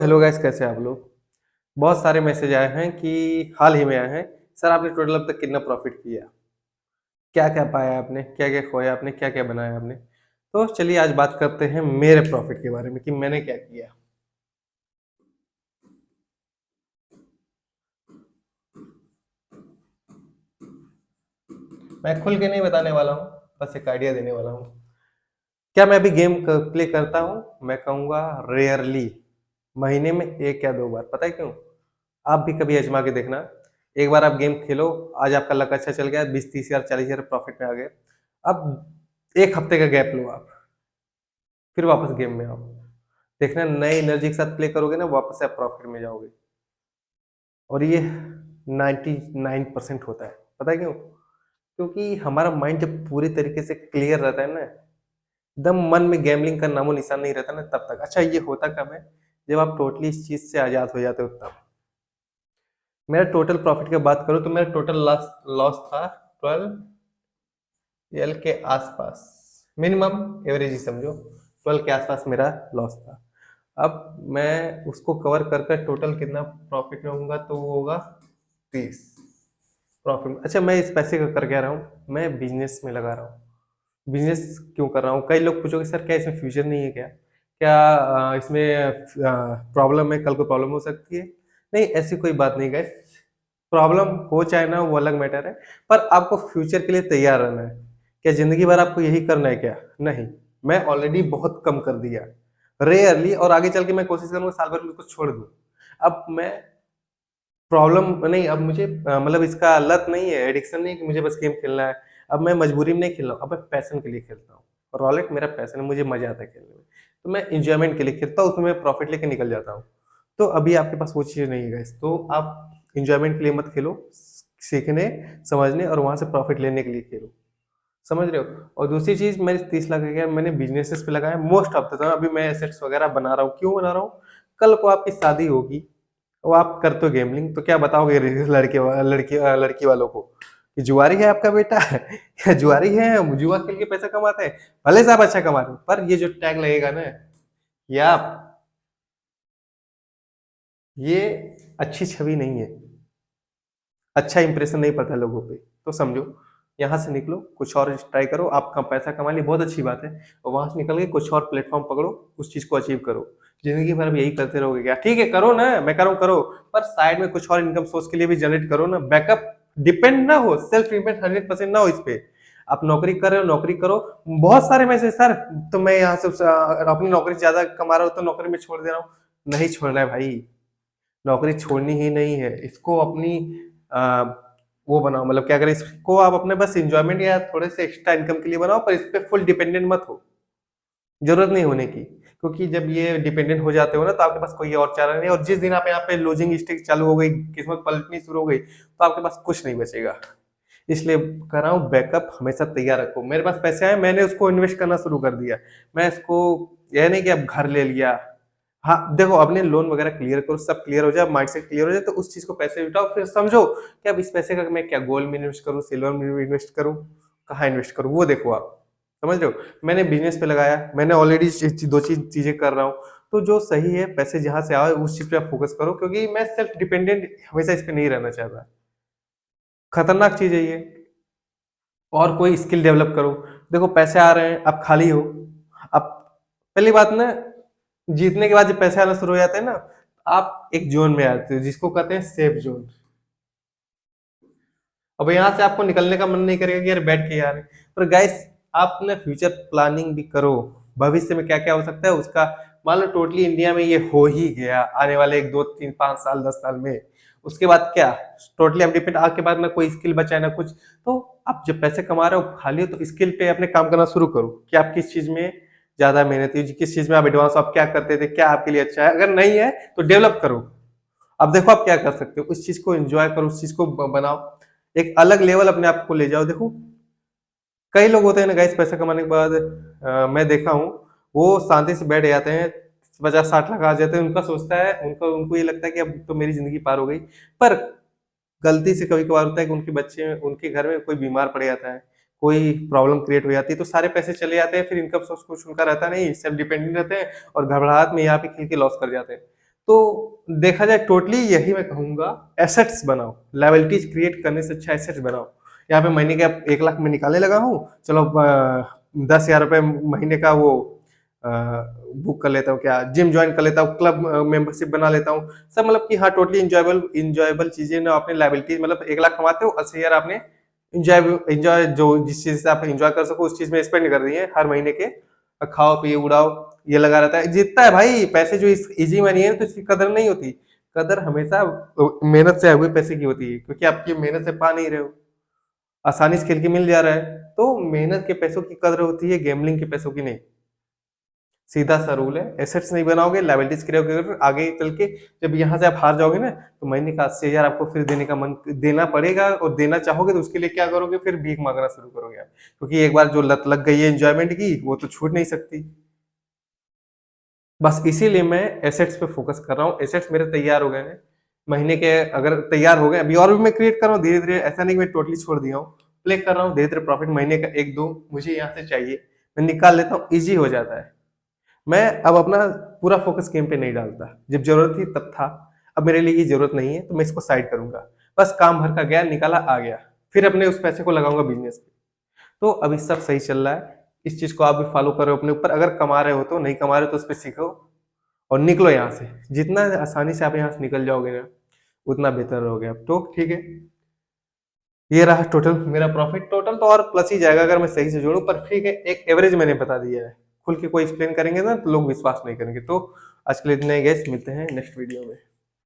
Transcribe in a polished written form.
Hello guys, कैसे हैं आप लोग? बहुत सारे मैसेज आए हैं कि हाल ही में आए हैं, सर आपने टोटल अब तक कितना प्रॉफ़िट किया? क्या-क्या पाया आपने? क्या-क्या खोया आपने? क्या-क्या बनाया आपने? तो चलिए आज बात करते हैं मेरे प्रॉफ़िट के बारे में कि मैंने क्या किया। मैं खुल के नहीं बताने वाला हूँ, बस एक आइडिया देने वाला हूँ। क्या मैं अभी गेम प्ले करता हूँ? मैं कहूँगा रेयरली, महीने में 1 या 2 बार। पता है क्यों? आप भी कभी आज़मा के देखना। एक बार आप गेम खेलो, आज आपका लक अच्छा चल गया, 20-30 हज़ार 40 हज़ार प्रॉफ़िट में आ गए। अब 1 हफ्ते का गैप लो आप, फिर वापस गेम में आओ। देखना नए एनर्जी के साथ प्ले करोगे ना, वापस से आप प्रॉफ़िट में जाओगे। और ये 99% होता है। पता है क्यों? क्योंकि हमारा माइंड जब पूरी तरीके से क्लियर रहता है ना, एकदम मन में गैम्बलिंग का नामो-निशान नहीं रहता ना तब तक। अच्छा, ये होता कब है? जब आप टोटली इस चीज़ से आज़ाद हो जाते हो तब। मेरा टोटल प्रॉफ़िट की बात करूँ तो मेरा टोटल लॉस लॉस था 12 एल के आसपास। मिनिमम एवरेज ही समझो, 12 के आसपास मेरा लॉस था। अब मैं उसको कवर कर कर टोटल कितना प्रॉफ़िट में होऊँगा तो वो होगा 30 प्रॉफ़िट। अच्छा, मैं इस पैसे का कर क्या रहा हूँ? मैं बिज़नेस में लगा रहा हूँ। बिज़नेस क्यों कर रहा हूँ? कई लोग पूछोगे सर क्या इसमें फ्यूचर नहीं है क्या? क्या इसमें प्रॉब्लम है, कल को प्रॉब्लम हो सकती है? नहीं, ऐसी कोई बात नहीं गाइस। प्रॉब्लम हो चाहे ना, वो अलग मैटर है, पर आपको फ्यूचर के लिए तैयार रहना है। क्या ज़िंदगी भर आपको यही करना है क्या? नहीं, मैं ऑलरेडी बहुत कम कर दिया। रेयरली और आगे चल के मैं कोशिश करूँगा साल भर में उसको छोड़ दूँ। अब मैं प्रॉब्लम नहीं, अब मुझे मतलब इसका लत नहीं है, एडिक्शन नहीं है कि मुझे बस गेम खेलना है। अब मैं मजबूरी में नहीं खेल रहा हूँ, अब मैं पैशन के लिए खेलता हूँ। रॉलेट मेरा पैशन है, मुझे मज़ा आता है खेलने में। तो मैं एन्जॉयमेंट के लिए खेलता हूँ, उसमें मैं प्रॉफ़िट लेके निकल जाता हूँ। तो अभी आपके पास वो चीज़ नहीं है गाइस, तो आप एन्जॉयमेंट के लिए मत खेलो, सीखने, समझने और वहाँ से प्रॉफ़िट लेने के लिए खेलो। समझ रहे हो? और दूसरी चीज़ मैंने 30 लाख क्या मैंने बिज़नेसेस पे लगाया मोस्ट ऑफ द टाइम। अभी मैं एसेट्स वगैरह बना रहा हूँ, क्यों बना रहा हूँ? कल को आपकी शादी होगी, वो आप करते हो गैम्बलिंग तो क्या बताओगे लड़की वालों को कि जुआरी है आपका बेटा या जुआरी है, जुआ खेल के पैसा कमाते हैं। भले से आप अच्छा कमा रहे हो, पर ये जो टैग लगेगा ना, या ये अच्छी छवि नहीं है, अच्छा इंप्रेशन नहीं पड़ता लोगों पे। तो समझो, यहाँ से निकलो, कुछ और ट्राई करो। आप कम पैसा कमा लिए, बहुत अच्छी बात है, और वहां से निकल के कुछ और प्लेटफॉर्म पकड़ो, उस चीज को अचीव करो। जिंदगी भर अब यही करते रहोगे क्या? ठीक है, करो ना, मैं कह रहा हूँ करो, पर साइड में कुछ और इनकम सोर्स के लिए भी जनरेट करो ना। बैकअप डिपेंड ना हो, सेल्फ डिपेंड 100% ना हो इस पे। आप नौकरी कर रहे हो, नौकरी करो। बहुत सारे मैसेज सर, तो मैं यहाँ से अपनी नौकरी से ज्यादा कमा रहा हूँ तो नौकरी में छोड़ दे रहा हूँ। नहीं छोड़ना है भाई, नौकरी छोड़नी ही नहीं है। इसको अपनी आ, वो बनाओ, मतलब क्या करें, इसको आप अपने बस इंजॉयमेंट या थोड़े से एक्स्ट्रा इनकम के लिए बनाओ, पर इस पे फुल डिपेंडेंट मत हो। जरूरत नहीं होने की, क्योंकि जब ये डिपेंडेंट हो जाते हो ना तो आपके पास कोई और चारा नहीं, और जिस दिन आप यहाँ पे लूजिंग स्ट्रीक चालू हो गई, किस्मत पलटनी शुरू हो गई, तो आपके पास कुछ नहीं बचेगा। इसलिए कह रहा हूँ बैकअप हमेशा तैयार रखो। मेरे पास पैसे आए, मैंने उसको इन्वेस्ट करना शुरू कर दिया। मैं इसको, यह नहीं कि अब घर ले लिया। हाँ, देखो अपने लोन वगैरह क्लियर करो, सब क्लियर हो जाए, माइंडसेट क्लियर हो जाए, तो उस चीज को पैसे उठाओ, फिर समझो कि अब इस पैसे का मैं क्या गोल्ड में इन्वेस्ट करूँ, सिल्वर में इन्वेस्ट करूँ, कहाँ इन्वेस्ट करूँ, वो देखो आप। समझ रहे हो? मैंने बिजनेस पे लगाया, मैंने ऑलरेडी दो चीजें कर रहा हूँ। तो जो सही है, पैसे जहां से आए उस चीज पे आप फोकस करो, क्योंकि मैं सेल्फ डिपेंडेंट हमेशा इस पे नहीं रहना चाहता। खतरनाक चीज है ये। और कोई स्किल डेवलप करो। देखो पैसे आ रहे हैं, आप खाली हो। अब पहली बात ना, जीतने के बाद जब पैसे आना शुरू हो जाते हैं ना, आप एक जोन में आते हो जिसको कहते हैं सेफ जोन। अब यहाँ से आपको निकलने का मन नहीं करेगा कि यार बैठ के यार। पर गाइस, आप ना फ्यूचर प्लानिंग भी करो, भविष्य में क्या क्या हो सकता है उसका। मान लो टोटली इंडिया में ये हो ही गया आने वाले 1 2 3 5 साल 10 साल में, उसके बाद क्या? टोटली हम डिपेंड, आके बाद ना कोई स्किल बचा है ना कुछ। तो आप जब पैसे कमा रहे हो खाली हो, तो स्किल पे अपने काम करना शुरू करो कि आप किस चीज में ज्यादा मेहनती हो, किस चीज में आप एडवांस, आप क्या करते थे, क्या आपके लिए अच्छा है। अगर नहीं है तो डेवलप करो। अब देखो आप क्या कर सकते हो, उस चीज को एंजॉय करो, उस चीज को बनाओ, एक अलग लेवल अपने आप को ले जाओ। देखो कई लोग होते हैं ना गाइस, पैसा कमाने के बाद मैं देखा हूँ, वो शांति से बैठ जाते हैं, 50 60 लाख आ जाते हैं, उनका सोचता है, उनको उनको ये लगता है कि अब तो मेरी जिंदगी पार हो गई। पर गलती से कभी कभार होता है कि उनके बच्चे, उनके घर में कोई बीमार पड़ जाता है, कोई प्रॉब्लम क्रिएट हो जाती है, तो सारे पैसे चले जाते हैं, फिर इनकम सोर्स कुछ उनका रहता नहीं, सेल्फ डिपेंडेंट रहते हैं, और घबराहट में यहाँ पे खेल के लॉस कर जाते हैं। तो देखा जाए टोटली यही मैं कहूंगा, एसेट्स बनाओ, लायबिलिटीज क्रिएट करने से अच्छा एसेट्स बनाओ। यहाँ पे महीने के अब 1 लाख में निकालने लगा हूँ, चलो 10,000 रुपये महीने का वो बुक कर लेता हूँ, क्या जिम ज्वाइन कर लेता हूँ, क्लब मेंबरशिप बना लेता हूँ, सब मतलब कि हाँ टोटली इंजॉयबल इंजॉयबल चीजें ना, अपने लायबिलिटीज मतलब 1 लाख कमाते हो, 80,000 आपने इंजॉय इंजॉय जो जिस चीज से आप इंजॉय कर सको उस चीज में स्पेंड कर दिए हर महीने के, खाओ पिए उड़ाओ, ये लगा रहता है, जीतता है भाई पैसे जो इस इजी मनी है तो इसकी कदर नहीं होती। कदर हमेशा मेहनत से आए हुए पैसे की होती है, क्योंकि आपकी मेहनत से पा नहीं रहे हो, आसानी से खेल के मिल जा रहा है, तो मेहनत के पैसों की कदर होती है, गेमलिंग के पैसों की नहीं। सीधा सा रूल है, एसेट्स नहीं बनाओगे, लायबिलिटीज क्रिएट करोगे, आगे चल के जब यहाँ से आप हार जाओगे ना, तो महीने का 80,000 आपको फिर देने का मन देना पड़ेगा, और देना चाहोगे तो उसके लिए क्या करोगे, फिर भीख मांगना शुरू करोगे आप, क्योंकि एक बार जो लत लग गई है एंजॉयमेंट की वो तो छूट नहीं सकती। बस इसीलिए मैं एसेट्स पे फोकस कर रहा हूँ, एसेट्स मेरे तैयार हो गए हैं, महीने के अगर तैयार हो गए, अभी और भी मैं क्रिएट कर रहा हूँ धीरे धीरे, ऐसा नहीं मैं टोटली छोड़ दिया हूँ, प्ले कर रहा हूँ धीरे धीरे, प्रॉफिट महीने का 1-2 मुझे यहाँ से चाहिए, मैं निकाल लेता हूँ, ईजी हो जाता है। मैं अब अपना पूरा फोकस गेम पे नहीं डालता, जब जरूरत थी तब था, अब मेरे लिए ये जरूरत नहीं है तो मैं इसको साइड करूंगा, बस काम भर का गया निकाला आ गया, फिर अपने उस पैसे को लगाऊंगा बिजनेस पे। तो अभी सब सही चल रहा है, इस चीज को आप भी फॉलो करो अपने ऊपर, अगर कमा रहे हो तो, नहीं कमा रहे हो तो उस पर सीखो और निकलो यहाँ से, जितना आसानी से आप यहाँ से निकल जाओगे ना उतना बेहतर रहोगे आप। तो ठीक है, ये रहा टोटल मेरा प्रॉफिट, टोटल तो और प्लस ही जाएगा अगर मैं सही से जोड़ूं, पर ठीक है एक एवरेज मैंने बता दिया है, खुल के कोई एक्सप्लेन करेंगे ना तो लोग विश्वास नहीं करेंगे। तो आज के लिए इतने ही, गैस मिलते हैं नेक्स्ट वीडियो में।